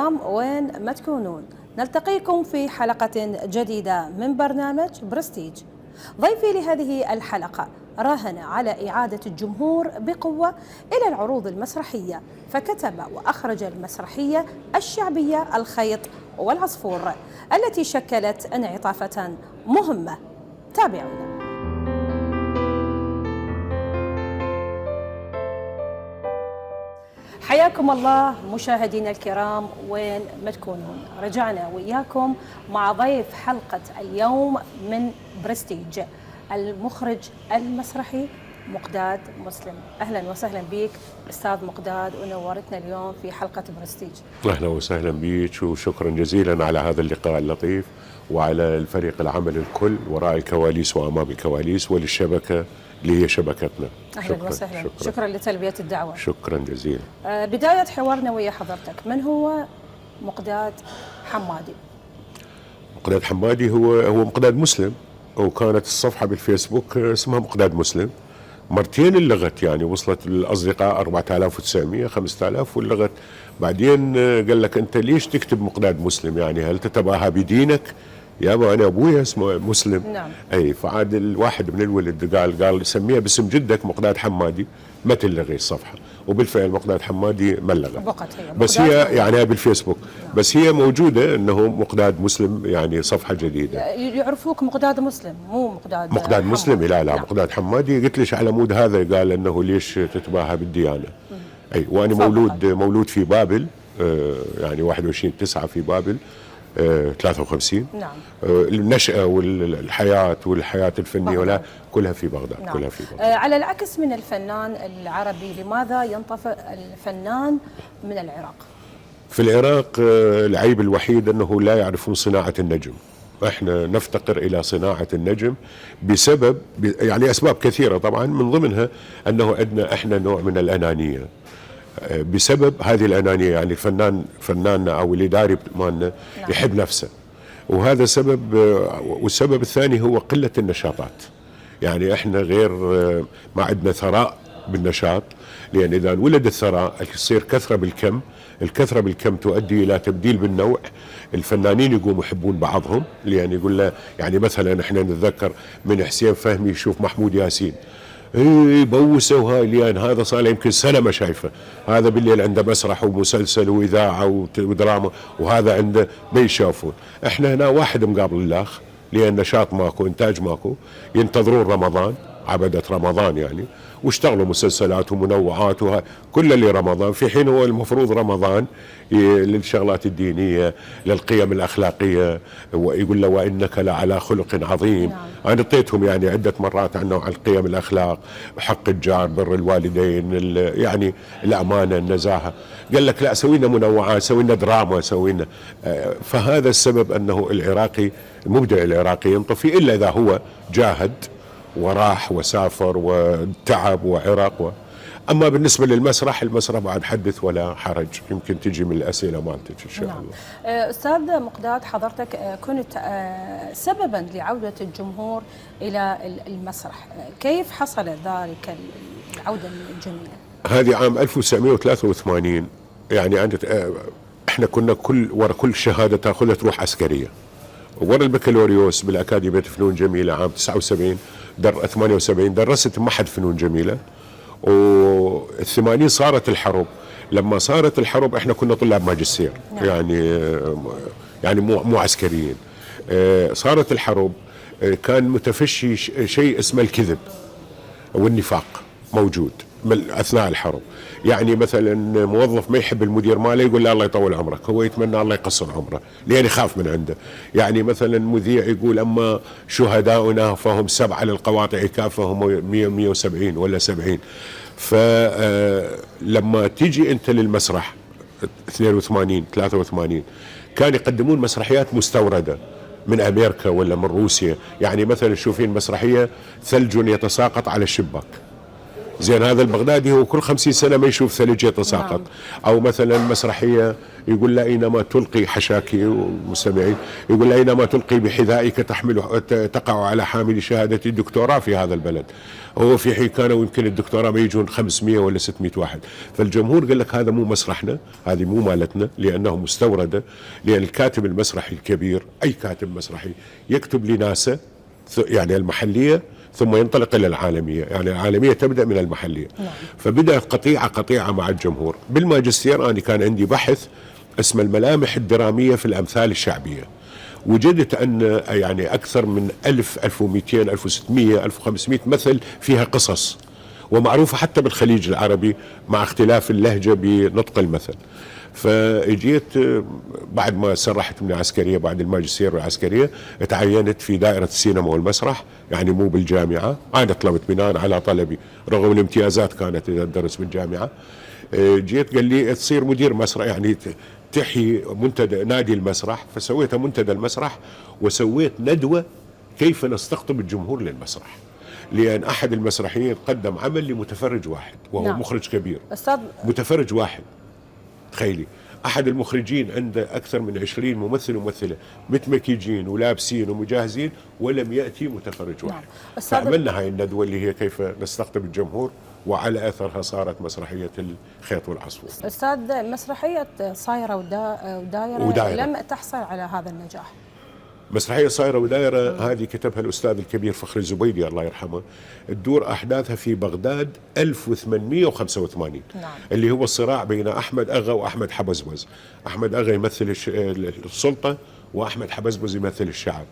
وين ما تكونون، نلتقيكم في حلقة جديدة من برنامج برستيج. ضيفي لهذه الحلقة راهن على إعادة الجمهور بقوة إلى العروض المسرحية، فكتب وأخرج المسرحية الشعبية الخيط والعصفور التي شكلت انعطافة مهمة. تابعونا. حياكم الله مشاهدينا الكرام وين ما تكونون. رجعنا وإياكم مع ضيف حلقة اليوم من برستيج، المخرج المسرحي مقداد مسلم. أهلا وسهلا بك أستاذ مقداد، ونورتنا اليوم في حلقة برستيج. أهلا وسهلا بك، وشكرا جزيلا على هذا اللقاء اللطيف، وعلى الفريق العمل الكل وراء الكواليس وأمام الكواليس، وللشبكة اللي هي شبكتنا. أهلا وسهلا، شكرا لتلبية الدعوة. شكرا جزيلا. بداية حوارنا ويا حضرتك، من هو مقداد حمادي؟ مقداد حمادي هو مقداد مسلم، وكانت الصفحة بالفيسبوك اسمها مقداد مسلم. مرتين اللغت، يعني وصلت للأصدقاء 4900 5000 واللغت. بعدين قال لك أنت ليش تكتب مقداد مسلم؟ يعني هل تتباهى بدينك؟ يابا أنا أبويا اسمه مسلم. نعم. أي، فعاد الواحد من الولد قال سميها باسم جدك مقداد حمادي، ما تلغي الصفحة. وبالفعل مقداد حمادي ما لغى، بس هي يعني بالفيسبوك. نعم. بس هي موجودة أنه مقداد مسلم، يعني صفحة جديدة. يعرفوك مقداد مسلم، مو مقداد مسلم. لا نعم. مقداد حمادي. قلت ليش على مود هذا؟ قال أنه ليش تتباهى بالديانة. أي، وأنا مولود في بابل، يعني 21/9 في بابل 53. نعم. النشأة والحياة الفنية ولا كلها في بغداد. نعم. كلها في بغداد. على العكس من الفنان العربي، لماذا ينطفئ الفنان من العراق؟ في العراق العيب الوحيد أنه لا يعرفون صناعة النجم. احنا نفتقر إلى صناعة النجم بسبب يعني أسباب كثيرة طبعا، من ضمنها أنه عندنا احنا نوع من الأنانية. بسبب هذه الأنانية، يعني فناننا أو الإداري مالنا يحب نفسه، وهذا سبب. والسبب الثاني هو قلة النشاطات. يعني احنا غير ما عندنا ثراء بالنشاط، لأن إذا ولد الثراء يصير كثرة بالكم. الكثرة بالكم تؤدي إلى تبديل بالنوع. الفنانين يقوموا يحبون بعضهم، لأن يقول له يعني مثلا احنا نتذكر من حسين فهمي يشوف محمود ياسين، بوسه، وهاي ليان هذا صار له يمكن سنه ما شايفه. هذا بالليل عنده مسرح ومسلسل واذاعه ودراما، وهذا عنده ما يشافون. احنا هنا واحد مقابل الاخ، لان نشاط ماكو، انتاج ماكو. ينتظرون رمضان، عبدة رمضان يعني، واشتغلوا مسلسلات ومنوعات كل اللي رمضان، في حين هو المفروض رمضان للشغلات الدينية، للقيم الأخلاقية. ويقول له وإنك لعلى خلق عظيم. نعم. أنا اعطيتهم يعني عدة مرات عنه عن القيم الأخلاق، حق الجار، بر الوالدين، يعني الأمانة، النزاهة. قال لك لا، سوينا منوعات، سوينا دراما، سوينا. فهذا السبب أنه العراقي، المبدع العراقي ينطفي إلا إذا هو جاهد وراح وسافر وتعب وعرق أما بالنسبة للمسرح، المسرح بعد حدث ولا حرج. يمكن تجي من الأسئلة مالتك إن شاء الله. أستاذ مقداد، حضرتك كنت سببا لعودة الجمهور إلى المسرح، كيف حصل ذلك العودة الجميلة؟ هذه عام 1983. يعني احنا كنا ورا كل شهادة تاخذها تروح عسكرية. ورا البكالوريوس بالأكاديمية فنون جميلة عام 79 78 درست معهد فنون جميلة. وال80 صارت الحرب. لما صارت الحرب احنا كنا طلاب ماجستير. نعم. يعني مو عسكريين. صارت الحرب، كان متفشي شيء اسمه الكذب والنفاق موجود اثناء الحرب. يعني مثلا موظف ما يحب المدير ماله، يقول له الله يطول عمرك، هو يتمنى الله يقصر عمره لان يخاف من عنده. يعني مثلا مذيع يقول اما شهداؤنا فهم 7 للقواطع كافه، هم 170 ولا 70. فلما تيجي انت للمسرح 82 83 كان يقدمون مسرحيات مستورده من امريكا ولا من روسيا. يعني مثلا تشوفين مسرحيه ثلج يتساقط على الشباك، زين هذا البغدادي هو كل 50 سنة ما يشوف ثلج يتساقط. نعم. أو مثلا مسرحية يقول له أينما تلقي حشاكي والمستمعين، يقول له أينما تلقي بحذائك تقع على حامل شهادة الدكتوراه في هذا البلد. هو في حين كانوا يمكن الدكتوراه ما يجون 500 ولا 600 واحد. فالجمهور قال لك هذا مو مسرحنا، هذه مو مالتنا، لأنه مستوردة. لأن الكاتب المسرحي الكبير، أي كاتب مسرحي يكتب لناسه يعني المحلية ثم ينطلق إلى العالمية، يعني العالمية تبدأ من المحلية. نعم. فبدأ قطيعة مع الجمهور. بالماجستير أنا كان عندي بحث اسمه الملامح الدرامية في الأمثال الشعبية. وجدت أن يعني أكثر من 1000 1200 1600 1500 مثل فيها قصص، ومعروفة حتى بالخليج العربي مع اختلاف اللهجة بنطق المثل. فجيت بعد ما سرحت من العسكرية بعد الماجستير والعسكرية، تعينت في دائرة السينما والمسرح، يعني مو بالجامعة. أنا طلبت بناء على طلبي رغم الامتيازات كانت إذا أدرس بالجامعة. جيت قال لي تصير مدير مسرح، يعني تحيي منتدى نادي المسرح. فسويت منتدى المسرح وسويت ندوة كيف نستقطب الجمهور للمسرح، لأن أحد المسرحيين قدم عمل لمتفرج واحد وهو نعم. مخرج كبير. أستاذ متفرج واحد، تخيلي أحد المخرجين عنده أكثر من 20 ممثل وممثلة متمكيجين ولابسين ومجهزين، ولم يأتي متفرج واحد. نعم. فعملنا هاي الندوة اللي هي كيف نستقطب الجمهور، وعلى أثرها صارت مسرحية الخيط والعصفور. أستاذ، مسرحية صايرة ودايرة لم تحصل على هذا النجاح. مسرحية صايرة ودايرة هذه كتبها الأستاذ الكبير فخر الزبيدي الله يرحمه. تدور أحداثها في بغداد 1885. نعم. اللي هو الصراع بين أحمد أغا وأحمد حبزبز. أحمد أغا يمثل السلطة، وأحمد حبزبز يمثل الشعب.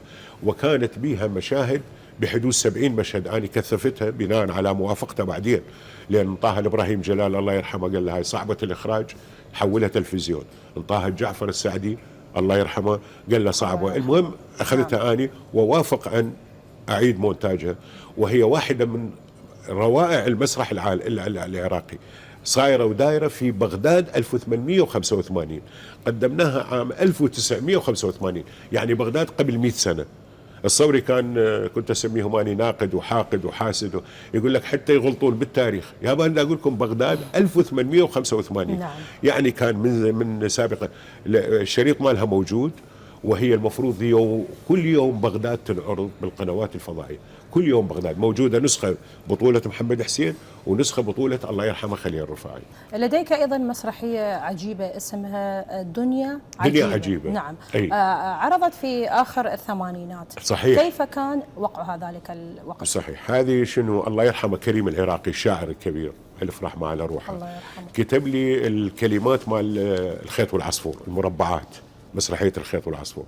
وكانت بها مشاهد بحدود 70 مشهد، أنا كثفتها بناء على موافقته بعدين، لأن طه الإبراهيم جلال الله يرحمه قال لها هاي صعبة الإخراج، حولها تلفزيون. طه جعفر السعدي الله يرحمه قال له صعبة. المهم أخذتها أني ووافق أن أعيد مونتاجها، وهي واحدة من روائع المسرح العراقي. صايرة ودايرة في بغداد 1885، قدمناها عام 1985، يعني بغداد قبل 100 سنة. الصوري كنت اسميهم اني ناقد وحاقد وحاسد، يقول لك حتى يغلطون بالتاريخ. يا انا اقول لكم بغداد 1885. نعم. يعني كان من سابقا. الشريط مالها موجود، وهي المفروض كل يوم بغداد تنعرض بالقنوات الفضائيه. كل يوم بغداد موجوده نسخه بطوله محمد حسين ونسخه بطوله الله يرحمه خليل الرفاعي. لديك ايضا مسرحيه عجيبه اسمها دنيا عجيبه. نعم. أي. عرضت في اخر الثمانينات. صحيح. كيف كان وقعها ذلك الوقت؟ صحيح. هذه شنو الله يرحمه كريم العراقي الشاعر الكبير، الف رحمه على روحه، الله يرحمه، كتب لي الكلمات مال الخيط والعصفور، المربعات، مسرحيه الخيط والعصفور.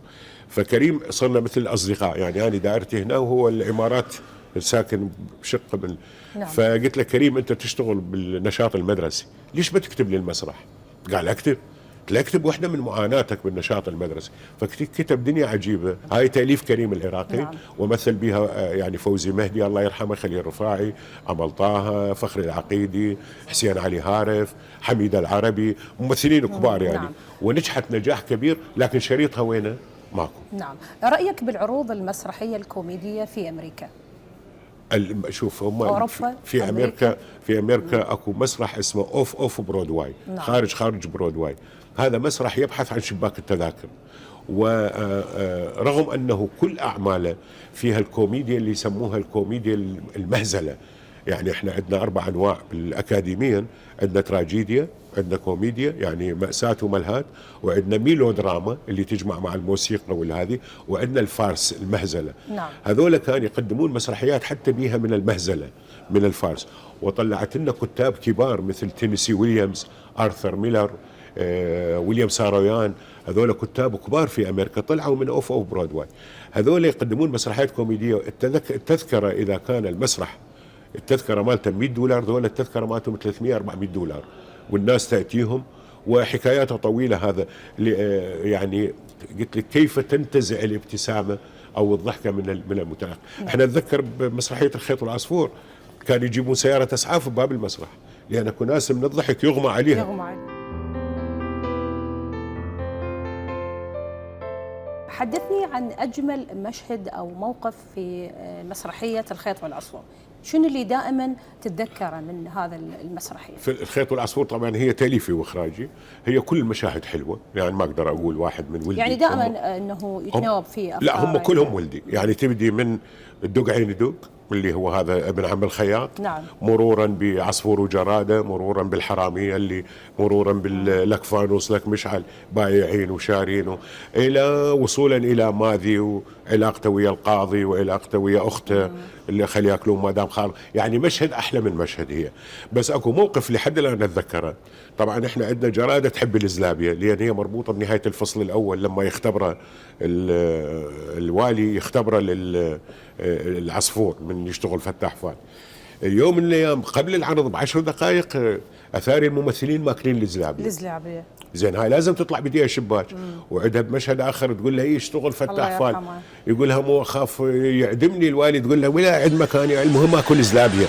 فكريم صرنا مثل الاصدقاء، يعني انا دائرتي هنا وهو الامارات ساكن بشق من. نعم. فقلت له كريم انت تشتغل بالنشاط المدرسي، ليش ما تكتب لي المسرح؟ قال اكتب. لا اكتب واحدة من معاناتك بالنشاط المدرسي. فكتب دنيا عجيبة، هاي تأليف كريم العراقي. نعم. ومثل بها يعني فوزي مهدي الله يرحمه، خليل الرفاعي، عمل طه، فخر العقيدي، حسين علي هارف، حميد العربي، ممثلين كبار يعني. نعم. ونجحت نجاح كبير، لكن شريطها وينه؟ ماكو. نعم. رأيك بالعروض المسرحية الكوميدية في أمريكا؟ شوف هم أوروبا، في امريكا اكو مسرح اسمه اوف برودواي. نعم. خارج برودواي. هذا مسرح يبحث عن شباك التذاكر، ورغم انه كل اعماله فيها الكوميديا اللي يسموها الكوميديا المهزله. يعني احنا عندنا 4 انواع بالاكاديميا، عندنا تراجيديا، عندنا كوميديا يعني مأساة وملهات، وعندنا ميلودراما اللي تجمع مع الموسيقى والهذه، وعندنا الفارس المهزله. نعم. هذول كانوا يقدمون مسرحيات حتى بيها من المهزله من الفارس، وطلعت لنا كتاب كبار مثل تينيسي ويليامز، آرثر ميلر، ويليام سارويان. هذول كتاب كبار في امريكا طلعوا من اوف برودواي. هذول يقدمون مسرحيات كوميديه. التذكره اذا كان المسرح التذكره مالته $100، ذول التذكره مالتهم $300-400، والناس تاتيهم وحكاياتها طويله. هذا يعني قلت لك كيف تنتزع الابتسامه او الضحكه من المتلقي. احنا نتذكر بمسرحيه الخيط والعصفور كانوا يجيبون سياره اسعاف بباب المسرح، لان اكو ناس من الضحك يغمى عليها. حدثني عن أجمل مشهد أو موقف في مسرحية الخيط والعصفور. شنو اللي دائما تتذكره من هذا المسرحيه؟ في الخيط والعصفور طبعا هي تاليفي واخراجي، هي كل المشاهد حلوه، يعني ما اقدر اقول واحد من ولدي. يعني دائما انه يتناوب في افكار. لا هم كلهم ولدي، يعني تبدي من الدق عين دق اللي هو هذا ابن عم الخياط، نعم. مرورا بعصفور وجراده، مرورا بالحراميه اللي مرورا باللك فانوس لك مشعل بايعين وشارين، الى وصولا الى ماذي وعلاقته ويا القاضي وعلاقته ويا اخته اللي خلي ياكلون مدام خال. يعني مشهد احلى من مشهد هي. بس اكو موقف لحد الان اتذكره، طبعا احنا عندنا جراده تحب الزلابيه لان هي مربوطه بنهايه الفصل الاول لما يختبره الوالي، يختبره العصفور من يشتغل فتاح فال. يوم من الايام قبل العرض ب10 دقائق اثاري الممثلين ماكلين الزلابيه. زين هاي لازم تطلع بديها الشباك. وعندها بمشهد اخر تقول له ايه اشتغل فتاح فال، يقول لها مو اخاف يعدمني الوالي، تقول له ولا عند مكاني المهم اكل زلابيه.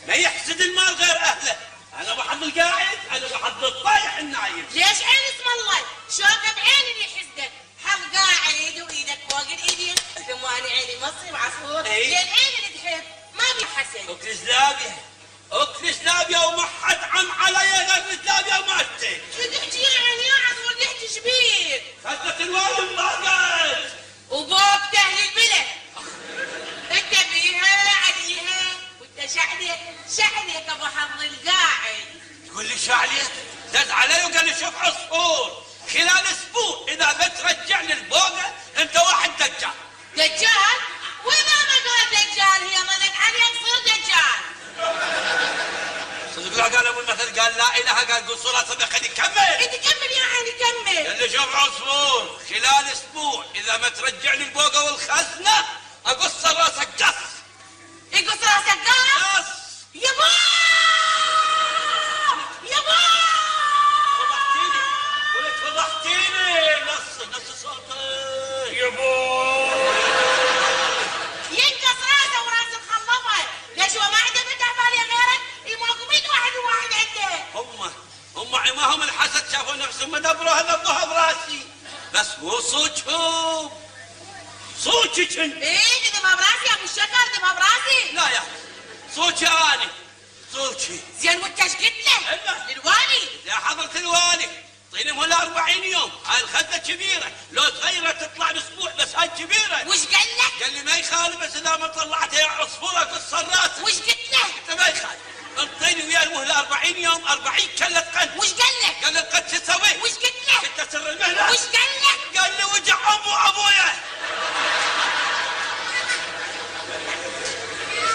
ما يحسد المال غير اهله. انا بحض القاعد، انا بحض الطايح النايم. ليش عين اسم الله؟ شوفه بعين اللي يحسدك، حظ قاعد وايدك فوق الايدين، ثماني عيني مصري وعصفور، لين عين اللي تحب ما بيحسد. اكل زلابيه، اكل زلابيه وما حد عم علي غير زلابيه ومالتي. شو تحكي يعني يا عصفور تحكي شبيك؟ خدت الوالد ضاقت وبوك تهل البلد. انت بيها عليها وانت شعلك ابو حظ القاعد. تقول لي شعلي؟ دز علي وقال لي شوف عصفور خلال اسبوع اذا بترجع لي البوقه انت واحد دجال. دجال؟ واذا ما قال دجال هي مدت عليك صير دجال. صدق لا قال ابو المثل قال لا اله قال قول صلاه صدق خلي كمل. انت كمل يا عيني كمل. قال لي شوف عصفور خلال اسبوع اذا ما ترجع لي البوقه والخزنه اقص راسك قص. يقص راسك قص؟ يبا يبا فضحتيني ولك فضحتيني. نص صوتك يبا ينقص راسه وراس الخلفه. ليش هو ما عنده بنت عبالي غيرك؟ ماكو بنت واحد وواحد عنده. هم عماهم الحسد شافوا نفسهم مدبروها نبضوها براسي. بس مو صوتهم صوتك انت. ايه اذا ما براسي يا ابو الشكر اذا ما براسي. لا يا صوتي انا صوتي. زين وانت ايش قلت له؟ للوالي يا حضرة الوالي طيني ولا 40 يوم. هاي الخدة كبيرة، لو صغيرة تطلع باسبوع بس هاي كبيرة. وش قال لك؟ قال لي ما يخالف بس اذا ما طلعتها يا عصفورة قص راسك. وش قلت له؟ قلت ما يخالف. انطيني ويا المهلة 40 يوم 40 كلة قد. وش قال لك؟ قال لي القد شو تسوي؟ وش قلت له؟ قلت سر المهلة. وش قال لك؟ قال لي وجع ابويا.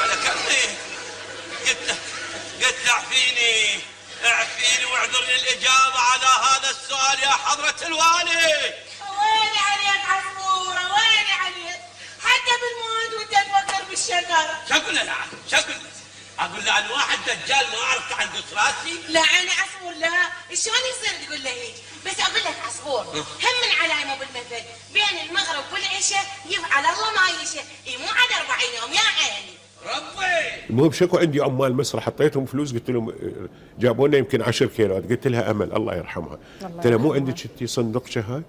انا كلمني قلت اعفيني واعذرني الاجابه على هذا السؤال يا حضره الوالي. ويلي عليك عصفوره ويلي عليك، حتى بالموت وانت تفكر بالشجر. شكله نعم شكله. اقول له انا واحد دجال ما عرفت عن قص راسي. لا انا عصفور لا، شلون يصير تقول له هيك؟ بس اقول لك عصفور هم من علامه بالمثل بين المغرب والعشاء يفعل الله ما يشاء، مو عاد 40 يوم يا عيني. ربي المهم شكو عندي عمال مسرح حطيتهم فلوس، قلت لهم جابوا لنا يمكن 10 كيلوات، قلت لها امل الله يرحمها، قلت لها مو عندك انت صندوقشه هاي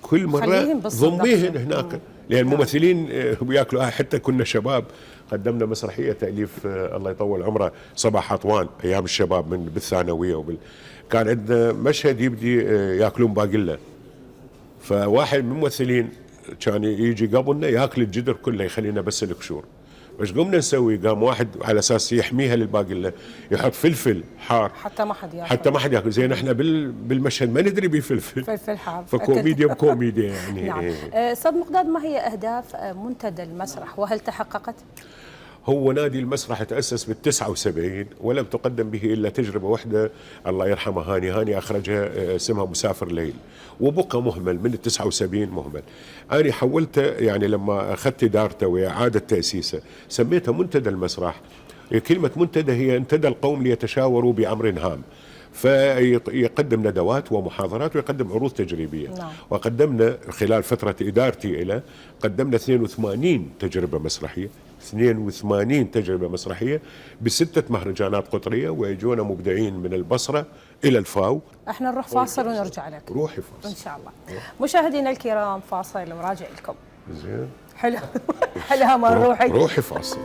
كل مره ضميهن هناك لان الممثلين بياكلوا. حتى كنا شباب قدمنا مسرحيه تاليف الله يطول عمره صباح عطوان ايام الشباب من بالثانويه كان عندنا مشهد يبدي ياكلون باقله، فواحد من الممثلين كان يجي قبلنا ياكل الجدر كله يخلينا بس القشور. ايش قمنا نسوي؟ قام واحد على اساس يحميها للباقله يحط فلفل حار حتى ما حد ياكل. زين احنا بالمشهد ما ندري بفلفل فلفل حار فكوميديا بكوميديا يعني. نعم. استاذ مقداد ما هي اهداف منتدى المسرح وهل تحققت؟ هو نادي المسرح تأسس بال79 ولم تقدم به إلا تجربة واحدة الله يرحمها هاني أخرجها اسمها مسافر ليل وبقى مهمل من ال79 مهمل. أنا حولته يعني لما أخذت إدارته وإعادة تأسيسه سميته منتدى المسرح كلمة منتدى هي انتدى القوم ليتشاوروا بأمر هام، فيقدم ندوات ومحاضرات ويقدم عروض تجريبية. نعم. وقدمنا خلال فترة إدارتي إلى قدمنا 82 تجربة مسرحية، 82 تجربة مسرحية ب6 مهرجانات قطرية، ويجونا مبدعين من البصرة إلى الفاو. احنا نروح فاصل ونرجع لك روحي فاصل ان شاء الله. مشاهدينا الكرام فاصل وراجع لكم. زين. حلو. حلها ما نروحي. روحي فاصل.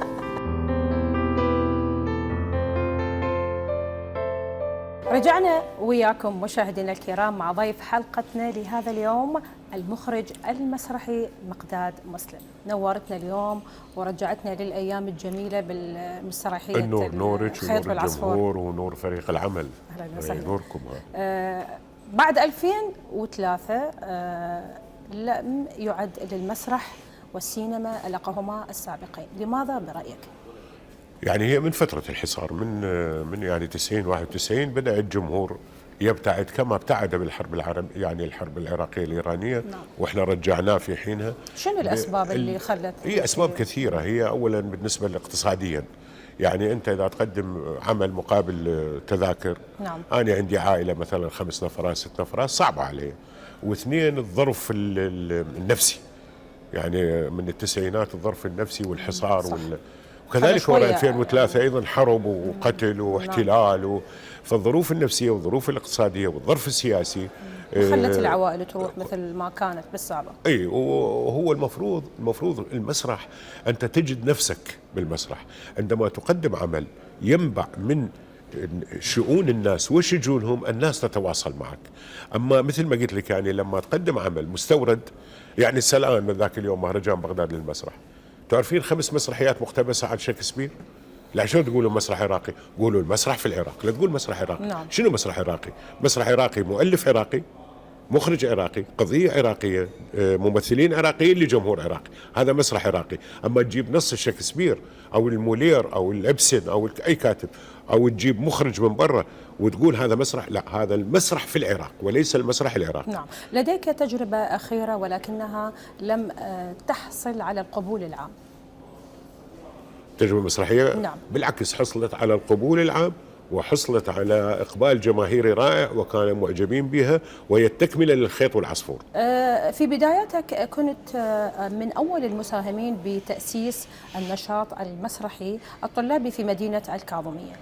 رجعنا وياكم مشاهدينا الكرام مع ضيف حلقتنا لهذا اليوم المخرج المسرحي مقداد مسلم. نورتنا اليوم ورجعتنا للأيام الجميلة بالمسرحية النور نورك الخيط ونور والعصفور. الجمهور ونور فريق العمل. أهلا وسهلا. نوركم. بعد 2003 لم يعد للمسرح والسينما لقهما السابقين، لماذا برأيك؟ يعني هي من فترة الحصار من يعني 90 91 بدأ الجمهور يبتعد كما ابتعد بالحرب يعني الحرب العراقية الإيرانية. نعم. واحنا رجعناه في حينها. شنو الأسباب اللي خلت؟ هي أسباب كثيرة. هي أولا بالنسبة لاقتصاديا، يعني أنت إذا تقدم عمل مقابل تذاكر. نعم. أنا عندي عائلة مثلا 5 نفرات 6 نفرات صعبة علي، واثنين الظرف النفسي، يعني من التسعينات الظرف النفسي والحصار وكذلك وراء 2003 ايضا حرب وقتل واحتلال فالظروف النفسيه والظروف الاقتصاديه والظرف السياسي خلت العوائل تروح مثل ما كانت بالسابق. اي، وهو المفروض المسرح انت تجد نفسك بالمسرح عندما تقدم عمل ينبع من شؤون الناس وشجونهم، الناس تتواصل معك. اما مثل ما قلت لك يعني لما تقدم عمل مستورد، يعني السلام من ذاك اليوم مهرجان بغداد للمسرح، تعرفين 5 مسرحيات مقتبسة عن شكسبير. لا شو تقولوا مسرح عراقي؟ قولوا المسرح في العراق، لا تقول مسرح عراقي. نعم. شنو مسرح عراقي؟ مسرح عراقي مؤلف عراقي، مخرج عراقي، قضية عراقية، ممثلين عراقيين لجمهور عراقي، هذا مسرح عراقي. أما تجيب نص شكسبير أو المولير أو الأبسن أو أي كاتب، أو تجيب مخرج من برا وتقول هذا مسرح، لا، هذا المسرح في العراق وليس المسرح العراقي. نعم. لديك تجربة أخيرة ولكنها لم تحصل على القبول العام. تجربة مسرحية؟ نعم. بالعكس حصلت على القبول العام وحصلت على إقبال جماهيري رائع وكانوا معجبين بها، وهي التكملة للخيط والعصفور. في بداياتك كنت من أول المساهمين بتأسيس النشاط المسرحي الطلابي في مدينة الكاظمية.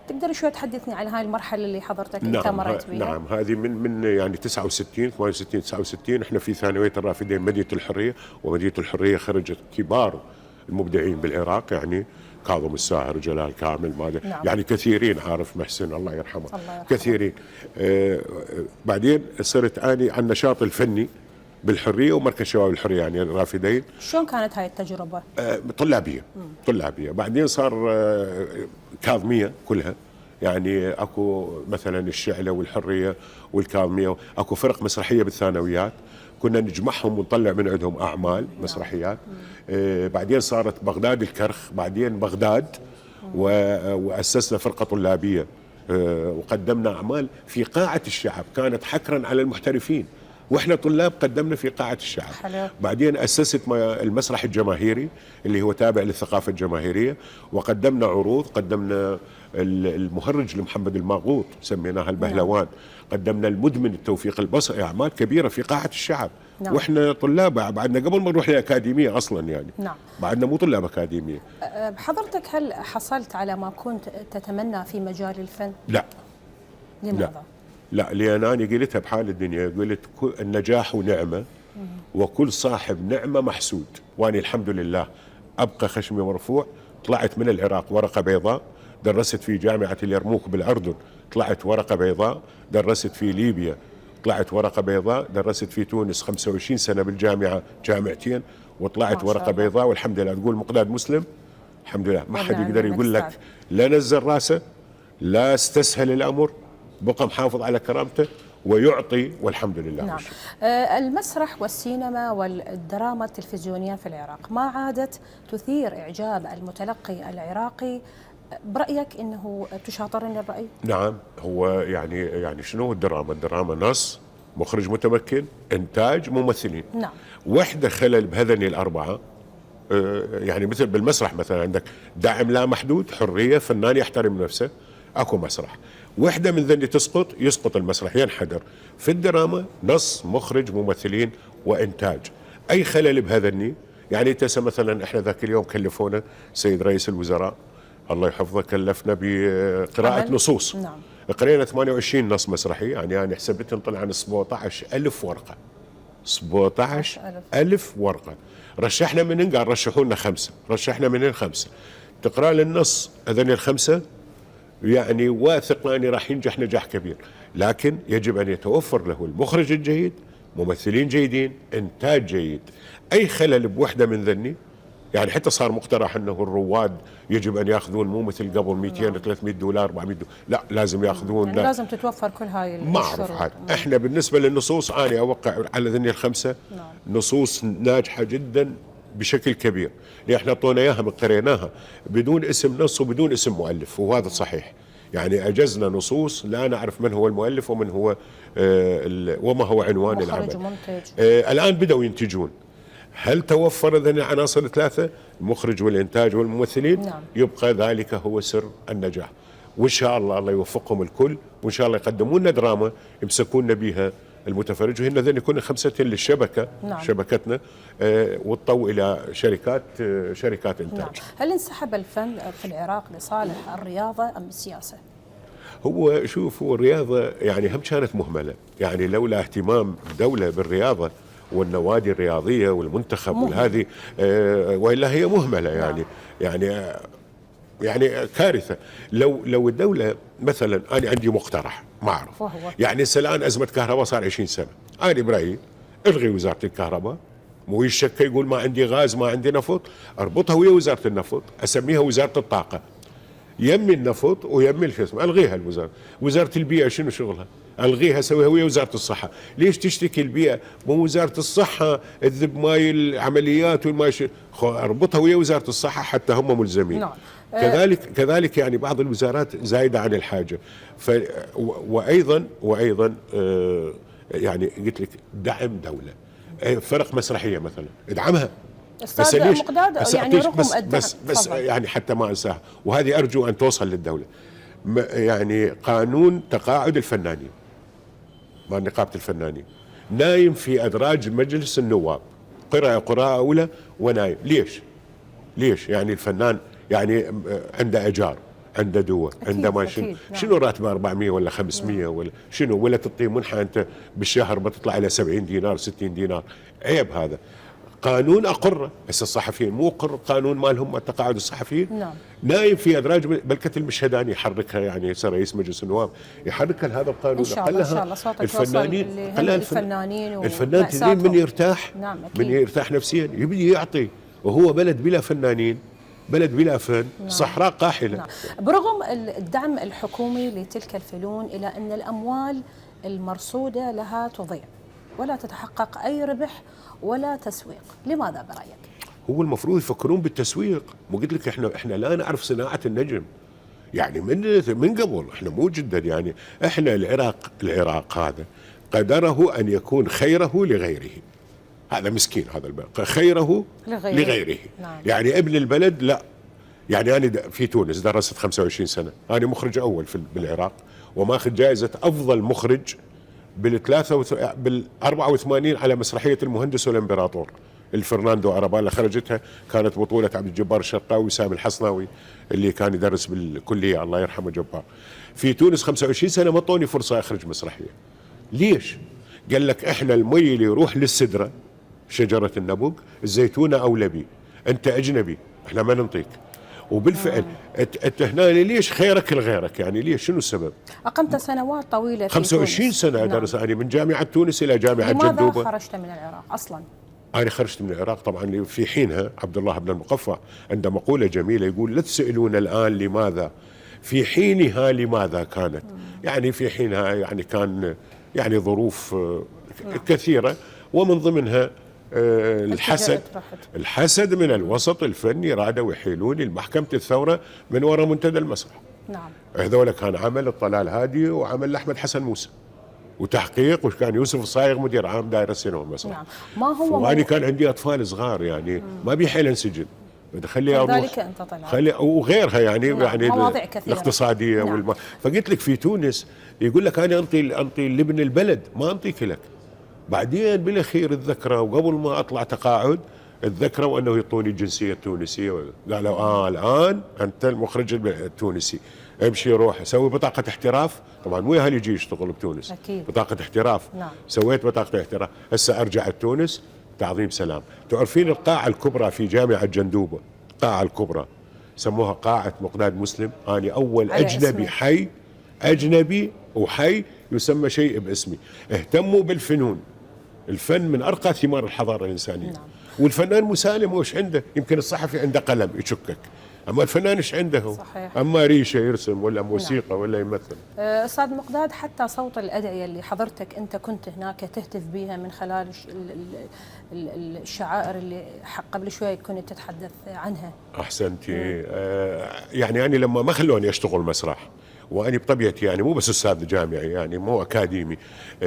تقدر شوي تحدثني عن هاي المرحلة اللي حضرتك انت مريت بها؟ نعم، هذه من يعني 69 68 69 احنا في ثانوية الرافدين مدينة الحرية، ومدينة الحرية خرجت كبار المبدعين بالعراق، يعني كاظم الساهر، جلال كامل، نعم. يعني كثيرين، عارف محسن الله يرحمه، الله يرحمه. كثيرين. بعدين صرت اني عن النشاط الفني بالحرية ومركز شباب الحرية، يعني الرافدين. شلون كانت هاي التجربة؟ طلابية. بعدين صار كاظمية كلها، يعني اكو مثلا الشعلة والحرية والكاظمية، اكو فرق مسرحية بالثانويات كنا نجمعهم ونطلع من عندهم اعمال مسرحيات. بعدين صارت بغداد الكرخ، بعدين بغداد، واسسنا فرقة طلابية وقدمنا اعمال في قاعة الشعب، كانت حكرا على المحترفين، واحنا طلاب قدمنا في قاعة الشعب. حلو. بعدين اسست المسرح الجماهيري اللي هو تابع للثقافة الجماهيرية، وقدمنا عروض، قدمنا المهرج لمحمد الماغوط سميناها البهلوان، قدمنا المدمن التوفيق البصري، اعمال كبيرة في قاعة الشعب. نعم. واحنا طلاب بعدنا قبل ما نروح للأكاديمية اصلا، يعني نعم. بعدنا مو طلاب أكاديمية. حضرتك هل حصلت على ما كنت تتمنى في مجال الفن؟ لا. لماذا؟ لا، لأن أنا قلتها بحال الدنيا، قلت النجاح نعمة وكل صاحب نعمة محسود، وأنا الحمد لله أبقى خشمي مرفوع. طلعت من العراق ورقة بيضاء، درست في جامعة اليرموك بالأردن، طلعت ورقة بيضاء، درست في ليبيا، طلعت ورقة بيضاء، درست في تونس 25 سنة بالجامعة، جامعتين، وطلعت ورقة بيضاء، والحمد لله. تقول مقداد مسلم الحمد لله، ما حد يقدر يقول لك لا نزل راسه، لا استسهل الأمر، بقى محافظ على كرامته ويعطي، والحمد لله. نعم. المسرح والسينما والدراما التلفزيونية في العراق ما عادت تثير إعجاب المتلقي العراقي. برأيك أنه تشاطرني الرأي؟ نعم. هو يعني شنو الدراما؟ الدراما نص، مخرج متمكن، إنتاج، ممثلين. نعم. وحدة خلل بهذني الأربعة يعني مثل بالمسرح مثلا عندك دعم لا محدود، حريه، فنان يحترم نفسه، اكو مسرح. وحده من ذني تسقط، يسقط المسرح، ينحدر. في الدراما نص، مخرج، ممثلين، وانتاج. اي خلل بهذني، يعني انت مثلا احنا ذاك اليوم كلفونا سيد رئيس الوزراء الله يحفظه، كلفنا بقراءه نصوص. نعم. قرينا 28 نص مسرحي، يعني انا حسبت طلع عن 17,000 ورقه. 17,000 ورقه. رشحنا منين؟ قال رشحوا لنا 5. رشحنا منين؟ 5. تقرا للنص هذني ال5، يعني واثق اني راح ينجح نجاح كبير، لكن يجب ان يتوفر له المخرج الجيد، ممثلين جيدين، انتاج جيد. اي خلل بوحده من ذني، يعني حتى صار مقترح انه الرواد يجب ان ياخذون مو مثل قبل 200 300 دولار 400 دولار، لا لازم ياخذون. يعني لازم تتوفر كل هاي ما اعرف عاد. احنا بالنسبه للنصوص انا اوقع على ذني ال5 نصوص ناجحه جدا بشكل كبير، لان احنا اعطونا اياها من قريناها بدون اسم نص وبدون اسم مؤلف، وهذا صحيح. يعني اجزنا نصوص لا نعرف من هو المؤلف ومن هو وما هو عنوان العمل. مخرج ومنتج. الان بدأوا ينتجون. هل توفر ذني العناصر ال3، المخرج والإنتاج والممثلين؟ نعم. يبقى ذلك هو سر النجاح. وإن شاء الله الله يوفقهم الكل، وإن شاء الله يقدمون لنا دراما يمسكون بها المتفرج، وهن ذني يكون 5 للشبكة. نعم. شبكتنا والضوء إلى شركات إنتاج. نعم. هل انسحب الفن في العراق لصالح الرياضة أم السياسة؟ هو شوف، هو الرياضة يعني هم كانت مهملة، يعني لولا اهتمام الدولة بالرياضة والنوادي الرياضية والمنتخب والهذه، وإلا هي مهملة. يعني كارثة. لو الدولة مثلا، أنا عندي مقترح ما أعرف، يعني الآن أزمة كهرباء صار 20 سنة، أنا برأيي الغي وزارة الكهرباء، مو يشكى يقول ما عندي غاز ما عندي نفط، اربطها ويا وزارة النفط، أسميها وزارة الطاقة، يمي النفط ويمي شو اسمه، الغيها الوزاره. وزاره البيئه شنو شغلها؟ الغيها، سويها ويا وزاره الصحه. ليش تشتكي البيئه؟ مو وزاره الصحه تذب ماي العمليات والماي اربطها ويا وزاره الصحه حتى هم ملزمين. نعم. كذلك يعني بعض الوزارات زايده عن الحاجه. وايضا يعني قلت لك دعم دوله، فرق مسرحيه مثلا ادعمها. استاذ مقداد، يعني رقم بس يعني حتى ما انساها، وهذه ارجو ان توصل للدوله. يعني قانون تقاعد الفنانين، مع نقابه الفنانين، نايم في ادراج مجلس النواب، قراءه اولى ونايم. ليش؟ يعني الفنان يعني عنده اجار، عنده دور، عنده ماشين، شنو راتبه 400 ولا 500 ولا شنو؟ ولا تعطيه منحه انت بالشهر بتطلع الى 70 دينار 60 دينار. عيب هذا. قانون اقره، بس الصحفيين مو قر قانون مالهم تقاعد الصحفيين. نعم. نايم في ادراج بلكه المشهداني يحركها، يعني يصير رئيس مجلس النواب يحركها لهذا القانون. ان شاء الله صوتك الفنانين، الفنانين الفنان تدري من يرتاح؟ نعم من يرتاح نفسيا يبدي يعطي، وهو بلد بلا فنانين، بلد بلا فن. نعم. صحراء قاحله. نعم. برغم الدعم الحكومي لتلك الفنون، الا ان الاموال المرصوده لها تضيع ولا تتحقق اي ربح ولا تسويق، لماذا برايك؟ هو المفروض يفكرون بالتسويق. مو قلت لك احنا لا نعرف صناعه النجم، يعني من قبل احنا مو جدا، يعني احنا العراق هذا قدره ان يكون خيره لغيره. هذا مسكين، هذا البلد خيره لغيره. نعم. يعني ابن البلد لا. يعني انا في تونس درست 25 سنه، انا مخرج اول بالعراق، وماخذ جائزه افضل مخرج بال84 على مسرحيه المهندس والامبراطور الفرناندو أرابالا، خرجتها كانت بطوله عبد الجبار الشرقاوي وسامي الحصناوي اللي كان يدرس بالكليه، الله يرحمه جبار. في تونس 25 سنه ما اعطوني فرصه اخرج مسرحيه. ليش؟ قال لك احنا المي اللي يروح للسدره، شجره النبق، الزيتونه اولى بي، انت اجنبي احنا ما ننطيك. وبالفعل انت هنا ليش خيرك لغيرك؟ يعني ليش؟ شنو السبب؟ اقمت سنوات طويله في 25 تونس. سنه ادرس انا من جامعه تونس الى جامعه جندوبه. لماذا خرجت من العراق اصلا؟ انا خرجت من العراق طبعا في حينها عبد الله بن المقفع عنده مقوله جميله يقول: لا تسالون الان لماذا، في حينها لماذا كانت. يعني في حينها يعني كان يعني ظروف كثيره، ومن ضمنها الحسد من الوسط الفني، رادوا يحيلون المحكمة الثورة من وراء منتدى المسرح. نعم. هذول كان عمل الطلال هادي وعمل أحمد حسن موسى، وتحقيق، وكان يوسف الصايغ مدير عام دائره السينما المسرح. نعم. ما هو وانا كان عندي اطفال صغار يعني ما بي حيل انسجن، خلي اروح لذلك انت طلعت خلي وغيرها يعني نعم. يعني مواضيع كثيرة. الاقتصاديه نعم. فقلت لك في تونس يقول لك انا انطي لابن البلد ما انطيك لك. بعدين بالاخير الذكرى وقبل ما اطلع تقاعد الذكرى انه يعطوني الجنسيه التونسيه، قالوا الان انت المخرج التونسي، امشي روح سوي بطاقه احتراف. طبعا مو اهل يجي يشتغل بتونس، أكيد. بطاقه احتراف. نعم. سويت بطاقه احتراف، هسه ارجع تونس تعظيم سلام. تعرفين القاعه الكبرى في جامعه جندوبه، القاعه الكبرى سموها قاعه مقداد مسلم، اني اول على اجنبي اسمه. حي، اجنبي وحي يسمى شيء باسمي. اهتموا بالفنون، الفن من ارقى ثمار الحضاره الانسانيه. نعم. والفنان مسالم وش عنده؟ يمكن الصحفي عنده قلم يشكك، اما الفنان ايش عنده؟ صحيح. اما ريشه يرسم ولا موسيقى ولا يمثل. استاذ مقداد، حتى صوت الادعيه اللي حضرتك انت كنت هناك تهتف بها من خلال الشعائر اللي قبل شوي كنت تتحدث عنها. احسنتي. يعني انا لما ما خلوني اشتغل مسرح، واني بطبيعتي يعني مو بس استاذ جامعي، يعني مو اكاديمي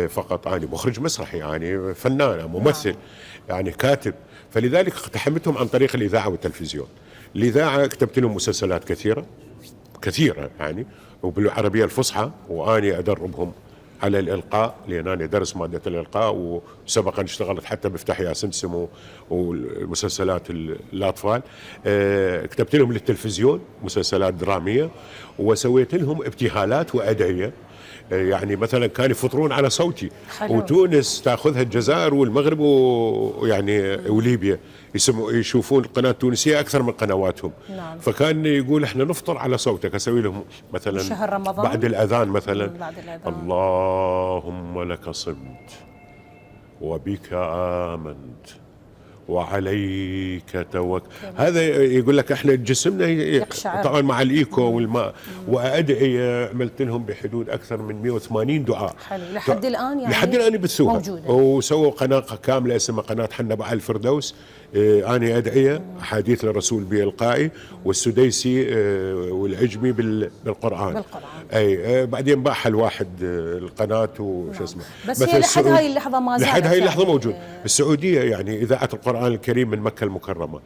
فقط، اني مخرج مسرحي، يعني فنان ممثل، يعني كاتب. فلذلك اقتحمتهم عن طريق الاذاعه والتلفزيون. الاذاعه كتبت لهم مسلسلات كثيره يعني، وبالعربيه الفصحى، واني ادربهم على الالقاء، لان انا درس ماده الالقاء، وسبق ان اشتغلت حتى بفتح يا سمسم والمسلسلات الاطفال. كتبت لهم للتلفزيون مسلسلات دراميه، وسويت لهم ابتهالات وادعيه. يعني مثلا كانوا يفطرون على صوتي. حلو. وتونس تاخذها الجزائر والمغرب ويعني وليبيا يشوفون القناه التونسيه اكثر من قنواتهم. نعم. فكان يقول احنا نفطر على صوتك، اسوي لهم مثلا شهر رمضان بعد الاذان مثلا بعد الأذان. اللهم لك صمت وبك آمنت وعليك توكل. هذا يقول لك احنا جسمنا يقشعر. طبعا مع الايكو والماء. وادعيه عملت لهم بحدود اكثر من 180 دعاء. حلو. لحد الان يعني لحد الان يبثوها موجوده. وسووا قناه كامله اسمها قناه حنبع الفردوس. اني ادعيه احاديث للرسول بالقائي، والسديسي والعجمي بالقران. اي بعدين باعها الواحد القناه وش اسمه. بس هي لحد هاي اللحظه ما زالت، لحد هاي اللحظه يعني موجود. السعوديه يعني اذاعه القران الكريم من مكه المكرمه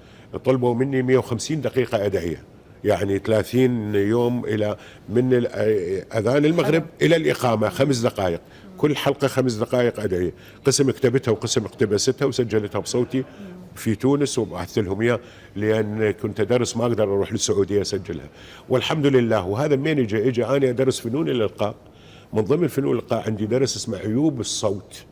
طلبوا مني 150 دقيقه ادعيه، يعني 30 يوم الى من اذان المغرب الى الاقامه 5 دقائق، كل حلقه 5 دقائق ادعيه. قسم كتبتها وقسم اقتبستها وسجلتها بصوتي في تونس وبعثت لهم اياه، لان كنت ادرس ما اقدر اروح للسعوديه اسجلها. والحمد لله. وهذا منين اجى انا ادرس فنون الالقاء. من ضمن فنون الالقاء عندي درس اسمه عيوب الصوت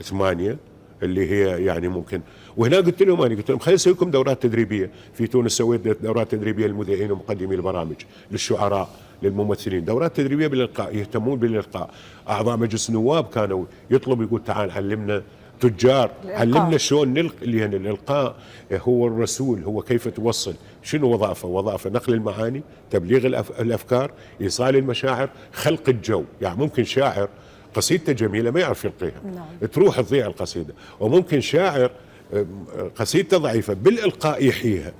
8 اللي هي يعني ممكن. وهنا قلت لهم خلينا نسوي لكم دورات تدريبيه. في تونس سويت دورات تدريبيه للمذيعين ومقدمي البرامج، للشعراء، للممثلين، دورات تدريبيه بالالقاء، يهتمون بالالقاء. اعضاء مجلس النواب كانوا يطلبوا يقول تعال علمنا، تجار علمنا شلون نلقي، لان الالقاء هو الرسول، هو كيف توصل. شنو وظائفه نقل المعاني، تبليغ الافكار، ايصال المشاعر، خلق الجو. يعني ممكن شاعر قصيدته جميله ما يعرف يلقيها، تروح تضيع القصيده. وممكن شاعر قصيدته ضعيفه بالالقاء يحييها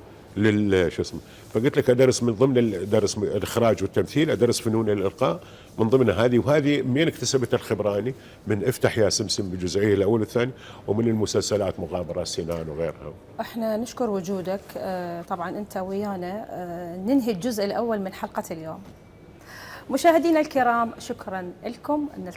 شو اسمه. فقلت لك ادرس من ضمن الدرس الاخراج والتمثيل، ادرس فنون الالقاء من ضمن هذه. وهذه منين اكتسبت الخبراني؟ من افتح يا سمسم بجزئيه الاول والثاني، ومن المسلسلات مغامرات سنان وغيرها. احنا نشكر وجودك. طبعا انت ويانا ننهي الجزء الاول من حلقه اليوم. مشاهدينا الكرام، شكرا لكم.